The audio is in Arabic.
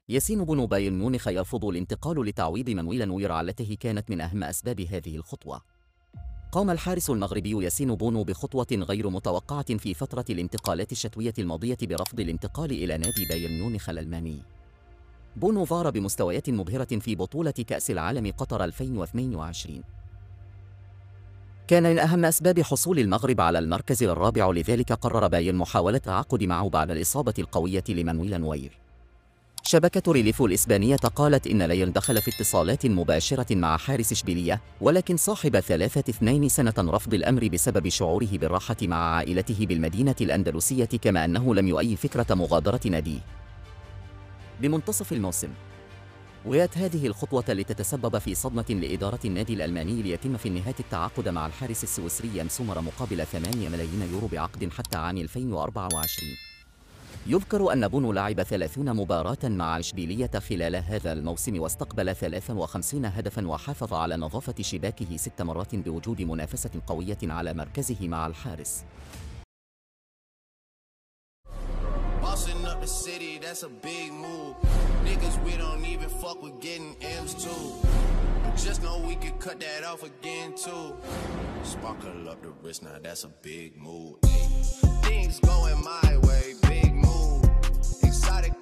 ياسين بونو بايرن ميونخ يرفض الانتقال لتعويض مانويل نوير التي كانت من أهم أسباب هذه الخطوة. قام الحارس المغربي ياسين بونو بخطوة غير متوقعة في فترة الانتقالات الشتوية الماضية برفض الانتقال إلى نادي بايرن ميونخ الألماني. بونو ظهر بمستويات مبهرة في بطولة كأس العالم قطر 2022. كان من أهم أسباب حصول المغرب على المركز الرابع، لذلك قرر بايرن محاولة التعاقد معه بعد الإصابة القوية لمانويل نوير. شبكة ريليفو الإسبانية قالت إن لايرن دخل في اتصالات مباشرة مع حارس إشبيلية، ولكن صاحب 32 سنة رفض الأمر بسبب شعوره بالراحة مع عائلته بالمدينة الأندلسية، كما أنه لم يؤيد فكرة مغادرة ناديه بمنتصف الموسم. وجاءت هذه الخطوة لتتسبب في صدمة لإدارة النادي الألماني، ليتم في النهاية التعاقد مع الحارس السويسري يان سومر مقابل 8 ملايين يورو بعقد حتى عام 2024. يذكر أن بونو لعب 30 مباراة مع إشبيلية خلال هذا الموسم، واستقبل 53 هدفاً، وحافظ على نظافة شباكه 6 مرات بوجود منافسة قوية على مركزه مع الحارس. Things going my way, big move. Exotic